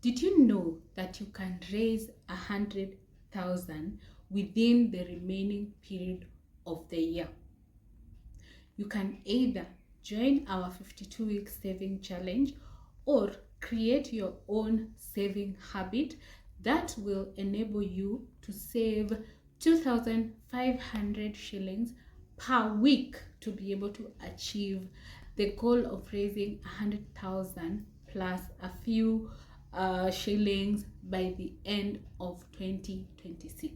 Did you know that you can raise 100,000 within the remaining period of the year? You can either join our 52-week saving challenge or create your own saving habit that will enable you to save 2,500 shillings per week to be able to achieve the goal of raising 100,000 plus a few shillings by the end of 2026.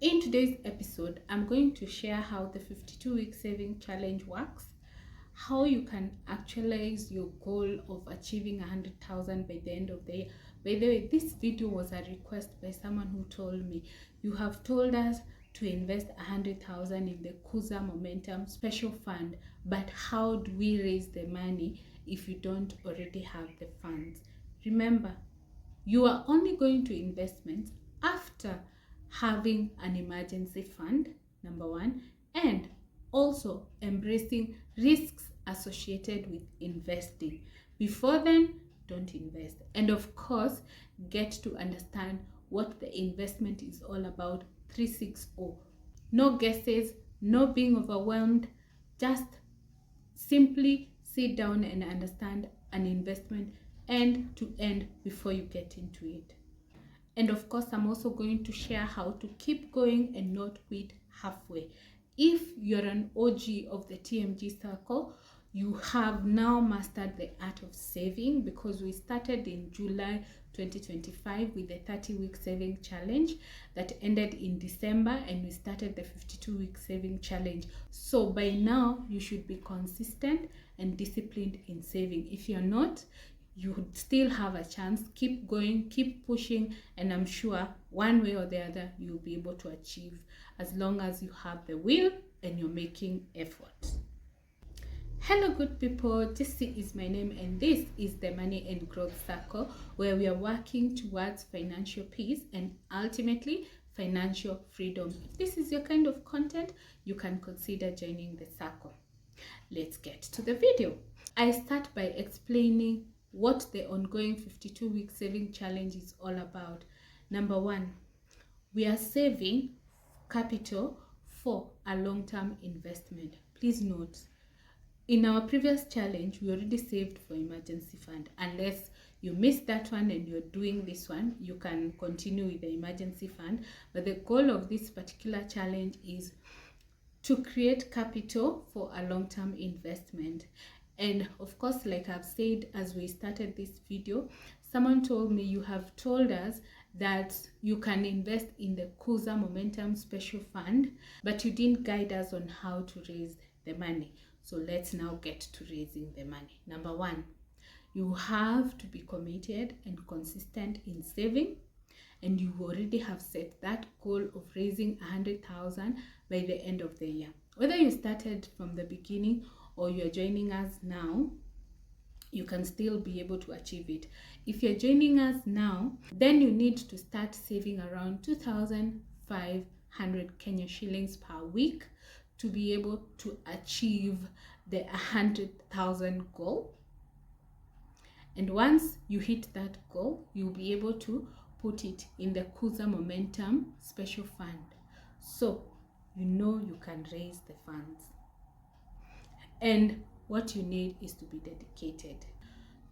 In today's episode, I'm going to share how the 52-week saving challenge works, how you can actualize your goal of achieving 100,000 by the end of the year. By the way, this video was a request by someone who told me, you have told us to invest 100,000 in the Kuza Momentum Special Fund, but how do we raise the money if you don't already have the funds? Remember, you are only going to investments after having an emergency fund, number one, and also embracing risks associated with investing. Before then, don't invest. And of course, get to understand what the investment is all about. 360. No guesses, no being overwhelmed, just simply sit down and understand an investment end to end before you get into it. And of course, I'm also going to share how to keep going and not quit halfway. If you're an OG of the TMG circle, you have now mastered the art of saving, because we started in July 2025 with the 30-week saving challenge that ended in December, and we started the 52-week saving challenge. So by now, you should be consistent and disciplined in saving. If you're not, you still have a chance. Keep going, keep pushing, and I'm sure one way or the other you'll be able to achieve, as long as you have the will and you're making effort. Hello good people, Jessie is my name, and this is the Money and Growth Circle, where we are working towards financial peace and ultimately financial freedom. If this is your kind of content, you can consider joining the circle. Let's get to the video. I start by explaining what the ongoing 52-week saving challenge is all about. Number one, we are saving capital for a long-term investment. Please note, in our previous challenge, we already saved for emergency fund. Unless you missed that one and you're doing this one, you can continue with the emergency fund. But the goal of this particular challenge is to create capital for a long-term investment. And of course, like I've said as we started this video, someone told me, you have told us that you can invest in the Kuza Momentum Special Fund, but you didn't guide us on how to raise the money. So let's now get to raising the money. Number one, you have to be committed and consistent in saving, and you already have set that goal of raising 100,000 by the end of the year. Whether you started from the beginning or you're joining us now, you can still be able to achieve it. If you're joining us now, then you need to start saving around 2,500 Kenya shillings per week to be able to achieve the 100,000 goal. And once you hit that goal, you'll be able to put it in the Kuza Momentum Special Fund. So you know you can raise the funds. And what you need is to be dedicated.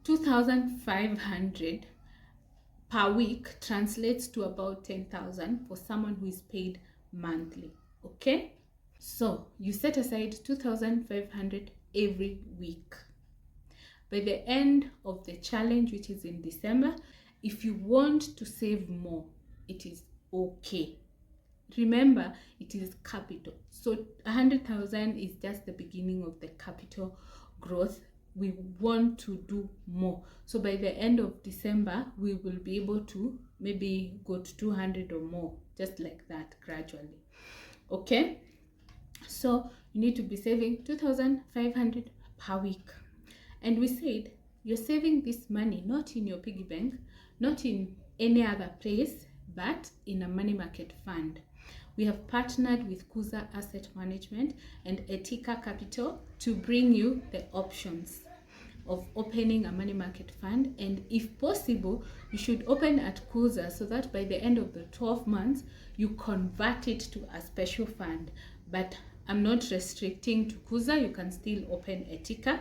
2,500 per week translates to about 10,000 for someone who is paid monthly. Okay? So you set aside 2,500 every week. By the end of the challenge, which is in December, if you want to save more, it is okay. Remember, it is capital. So 100,000 is just the beginning of the capital growth. We want to do more. So by the end of December, we will be able to maybe go to 200 or more, just like that, gradually. Okay? So you need to be saving 2,500 per week. And we said you're saving this money not in your piggy bank, not in any other place, but in a money market fund. We have partnered with Kuza Asset Management and Etika Capital to bring you the options. of opening a money market fund, and if possible you should open at Kuza so that by the end of the 12 months you convert it to a special fund. But I'm not restricting to Kuza, you can still open Etika.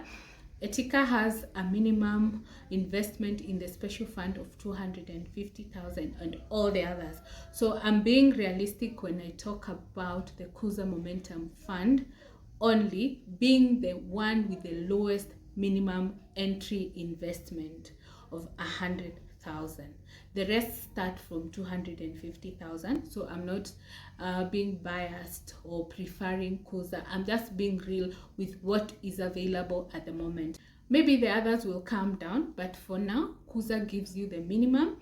Etika has a minimum investment in the special fund of 250,000 and all the others. So I'm being realistic when I talk about the Kuza Momentum Fund only being the one with the lowest minimum entry investment of 100,000. The rest start from 250,000. So I'm not being biased or preferring Kuza. I'm just being real with what is available at the moment. Maybe the others will come down, but for now, Kuza gives you the minimum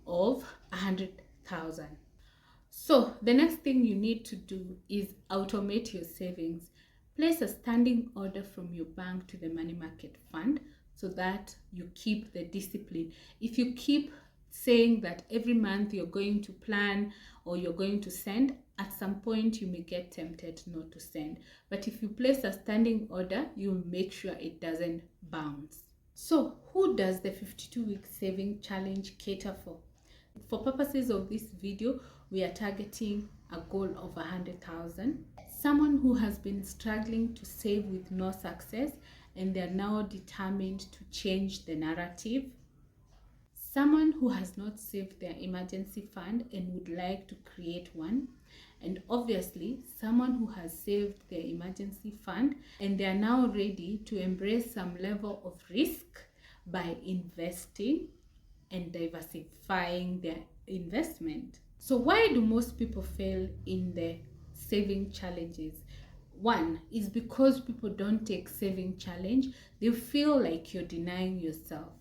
of 100,000. So the next thing you need to do is automate your savings. Place a standing order from your bank to the money market fund so that you keep the discipline. If you keep saying that every month you're going to plan or you're going to send, at some point you may get tempted not to send. But if you place a standing order, you'll make sure it doesn't bounce. So who does the 52-week saving challenge cater for? For purposes of this video, we are targeting a goal of 100,000. Someone who has been struggling to save with no success and they are now determined to change the narrative. Someone who has not saved their emergency fund and would like to create one. And obviously, someone who has saved their emergency fund and they are now ready to embrace some level of risk by investing and diversifying their investment. So why do most people fail in the saving challenges? One is because people don't take saving challenge. They feel like you're denying yourself.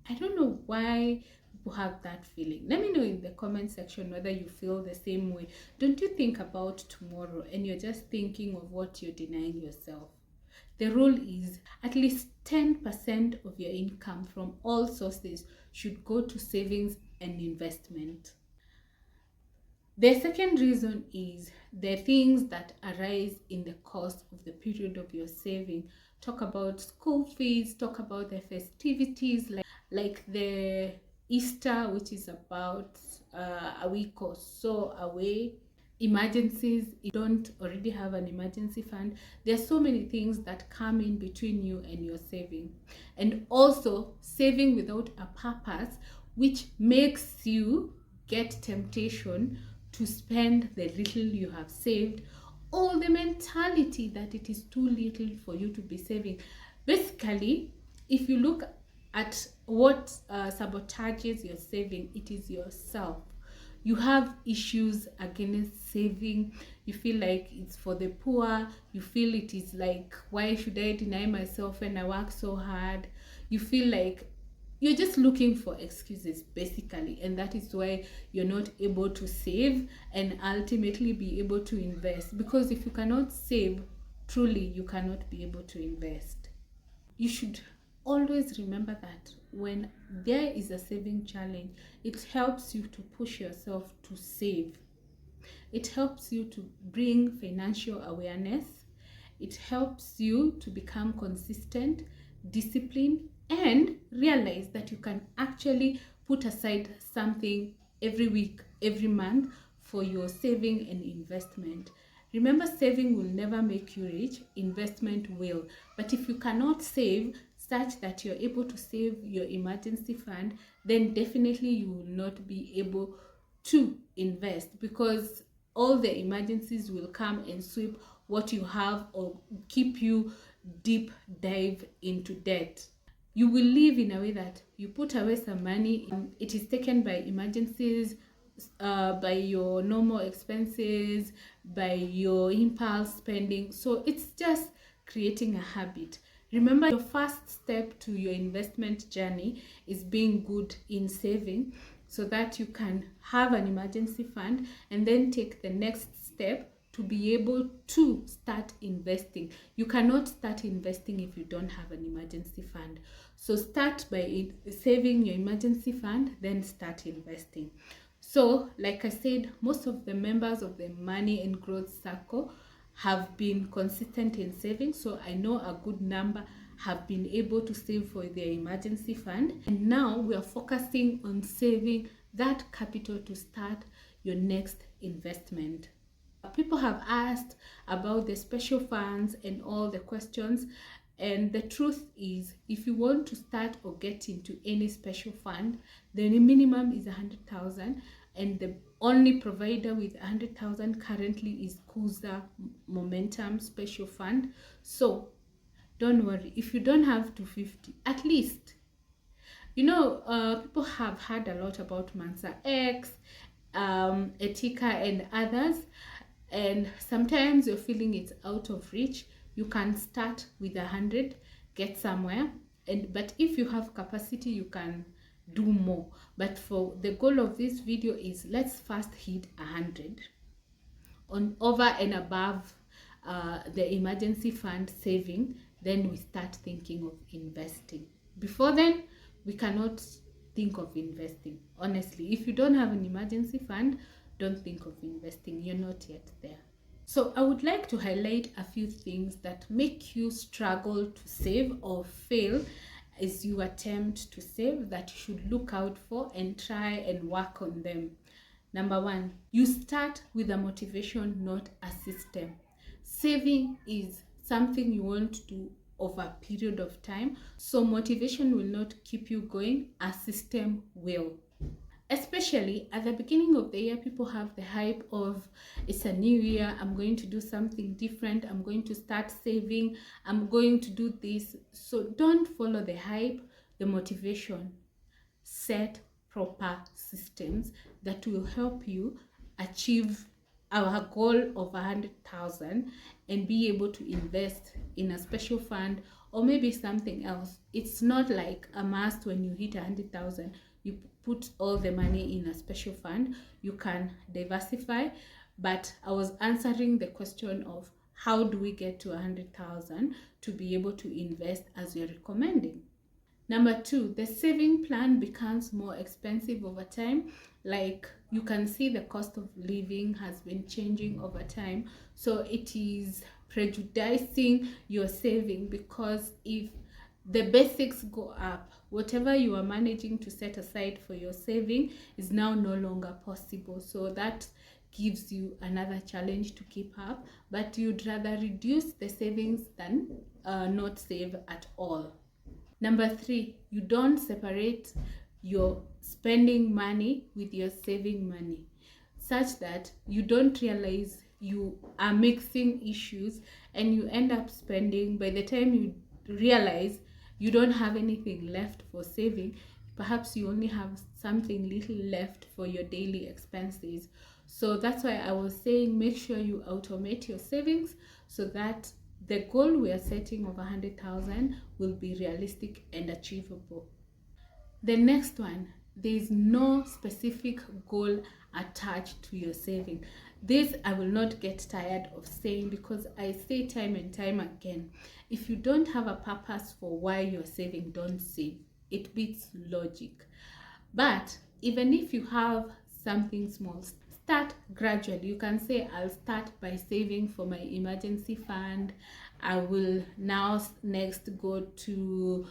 I don't know why people have that feeling. Let me know in the comment section whether you feel the same way. Don't you think about tomorrow and you're just thinking of what you're denying yourself? The rule is at least 10% of your income from all sources should go to savings and investment. The second reason is the things that arise in the course of the period of your saving. Talk about school fees, talk about the festivities like the Easter, which is about a week or so away. Emergencies, you don't already have an emergency fund. There are so many things that come in between you and your saving. And also saving without a purpose, which makes you get temptation to spend the little you have saved, or the mentality that it is too little for you to be saving. Basically, if you look at what sabotages your saving, it is yourself. You have issues against saving. You feel like it's for the poor. You feel it is like, why should I deny myself when I work so hard? You feel like you're just looking for excuses basically, and that is why you're not able to save and ultimately be able to invest. Because if you cannot save, truly you cannot be able to invest. You should always remember that when there is a saving challenge, it helps you to push yourself to save. It helps you to bring financial awareness. It helps you to become consistent, disciplined, and realize that you can actually put aside something every week, every month for your saving and investment. Remember, saving will never make you rich, investment will. But if you cannot save such that you're able to save your emergency fund, then definitely you will not be able to invest, because all the emergencies will come and sweep what you have or keep you deep dive into debt. You will live in a way that you put away some money, it is taken by emergencies, by your normal expenses, by your impulse spending. So it's just creating a habit. Remember, your first step to your investment journey is being good in saving so that you can have an emergency fund and then take the next step to be able to start investing. You cannot start investing if you don't have an emergency fund. So start by saving your emergency fund, then start investing. So, like I said, most of the members of the Money and Growth Circle have been consistent in saving. So I know a good number have been able to save for their emergency fund, and now we are focusing on saving that capital to start your next investment. People have asked about the special funds and all the questions, and the truth is, if you want to start or get into any special fund, the minimum is 100,000, and the only provider with 100,000 currently is Kuza Momentum Special Fund. So don't worry if you don't have 250, at least people have heard a lot about Mansa X, Etika, and others, and sometimes you're feeling it's out of reach. You can start with 100, get somewhere, but if you have capacity, you can do more. But for the goal of this video is, let's first hit 100 on over and above the emergency fund saving. Then we start thinking of investing. Before then, we cannot think of investing. Honestly, if you don't have an emergency fund, don't think of investing. You're not yet there. So I would like to highlight a few things that make you struggle to save or fail as you attempt to save, that you should look out for and try and work on them. Number one, you start with a motivation, not a system. Saving is something you want to do over a period of time, so motivation will not keep you going, a system will. Especially at the beginning of the year, people have the hype of, it's a new year, I'm going to do something different, I'm going to start saving, I'm going to do this. So don't follow the hype, the motivation. Set proper systems that will help you achieve our goal of 100,000 and be able to invest in a special fund or maybe something else. It's not like a must when you hit 100,000 you put all the money in a special fund. You can diversify, but I was answering the question of how do we get to 100,000 to be able to invest as you're recommending. Number two, the saving plan becomes more expensive over time. Like, you can see the cost of living has been changing over time. So it is prejudicing your saving, because if the basics go up, whatever you are managing to set aside for your saving is now no longer possible. So that gives you another challenge to keep up, but you'd rather reduce the savings than not save at all. Number three, you don't separate your spending money with your saving money, such that you don't realize you are mixing issues and you end up spending. By the time you realize, you don't have anything left for saving. Perhaps you only have something little left for your daily expenses. So that's why I was saying, make sure you automate your savings so that the goal we are setting of 100,000 will be realistic and achievable. The next one, there is no specific goal attached to your saving. This I will not get tired of saying, because I say time and time again, if you don't have a purpose for why you're saving, don't save. It beats logic. But even if you have something small, start gradually. You can say, I'll start by saving for my emergency fund. I will now next go to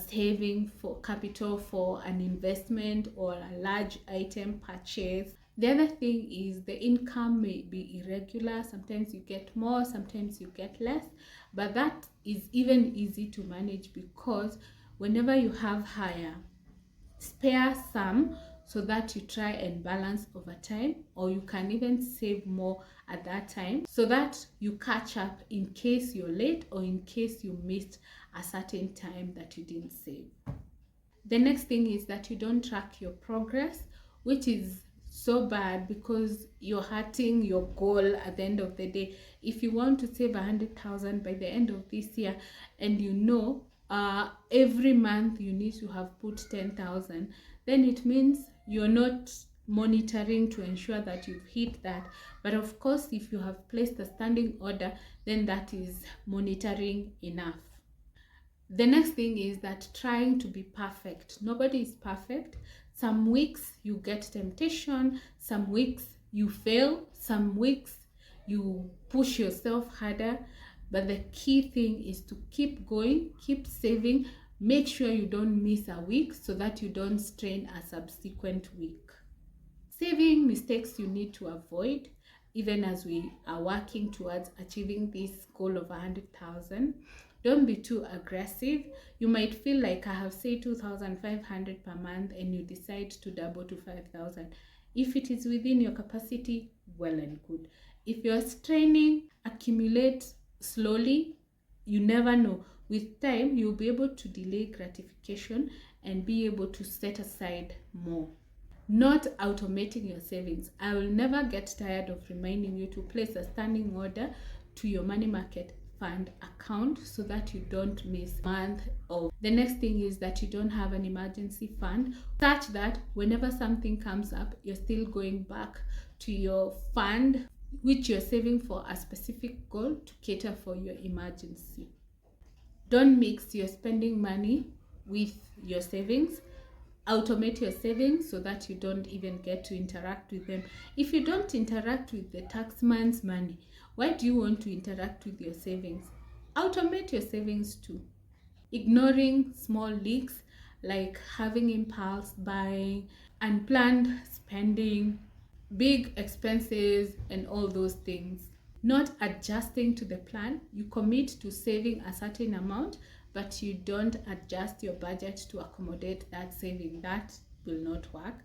saving for capital for an investment or a large item purchase. The other thing is, the income may be irregular. Sometimes you get more, sometimes you get less, but that is even easy to manage, because whenever you have higher, spare some so that you try and balance over time, or you can even save more at that time so that you catch up in case you're late or in case you missed a certain time that you didn't save. The next thing is that you don't track your progress, which is so bad, because you're hurting your goal at the end of the day. If you want to save 100,000 by the end of this year, and every month you need to have put 10,000, then it means you're not monitoring to ensure that you've hit that. But of course, if you have placed a standing order, then that is monitoring enough. The next thing is that trying to be perfect. Nobody is perfect. Some weeks you get temptation, some weeks you fail, some weeks you push yourself harder. But the key thing is to keep going, keep saving, make sure you don't miss a week so that you don't strain a subsequent week. Saving mistakes you need to avoid, even as we are working towards achieving this goal of 100,000. Don't be too aggressive. You might feel like I have said 2,500 per month and you decide to double to 5,000. If it is within your capacity, well and good. If you're straining, accumulate slowly. You never know. With time, you'll be able to delay gratification and be able to set aside more. Not automating your savings. I will never get tired of reminding you to place a standing order to your money market fund account so that you don't miss a month. Of the next thing is that you don't have an emergency fund, such that whenever something comes up, you're still going back to your fund which you're saving for a specific goal to cater for your emergency. Don't mix your spending money with your savings. Automate your savings so that you don't even get to interact with them. If you don't interact with the taxman's money, why do you want to interact with your savings? Automate your savings too. Ignoring small leaks like having impulse buying, unplanned spending, big expenses, and all those things. Not adjusting to the plan. You commit to saving a certain amount, but you don't adjust your budget to accommodate that saving. That will not work.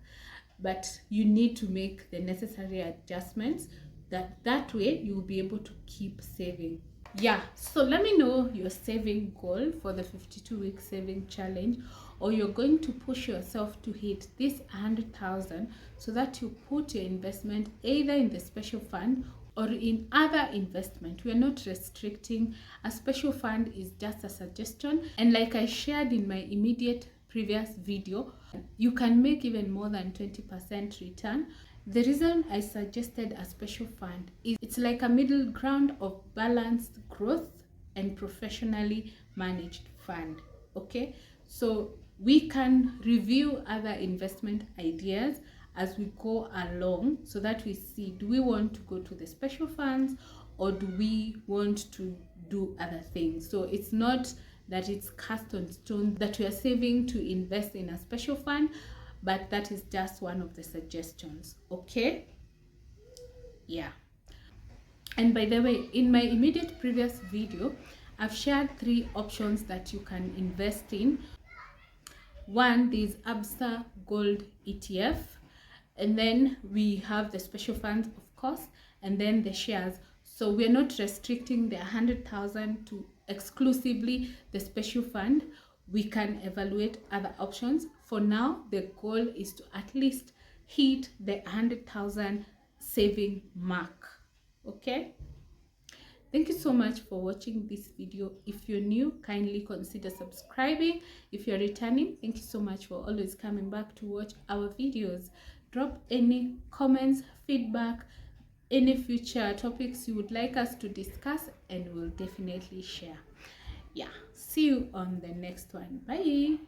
But you need to make the necessary adjustments. That way you will be able to keep saving. Yeah, so let me know your saving goal for the 52-week saving challenge, or you're going to push yourself to hit this 100,000 so that you put your investment either in the special fund or in other investment. We are not restricting. A special fund is just a suggestion, and like I shared in my immediate previous video, you can make even more than 20% return. The reason I suggested a special fund is it's like a middle ground of balanced growth and professionally managed fund. Okay, so we can review other investment ideas as we go along so that we see, do we want to go to the special funds or do we want to do other things? So it's not that it's cast on stone that we are saving to invest in a special fund, but that is just one of the suggestions. Okay, yeah. And by the way, in my immediate previous video, I've shared 3 options that you can invest in. One is ABSA Gold ETF, and then we have the special funds, of course, and then the shares. So we're not restricting the 100,000 to exclusively the special fund. We can evaluate other options. For now, the goal is to at least hit the 100,000 saving mark. Okay, thank you so much for watching this video. If you're new, kindly consider subscribing. If you're returning, thank you so much for always coming back to watch our videos. Drop any comments, feedback, any future topics you would like us to discuss, and we'll definitely share. Yeah, see you on the next one. Bye.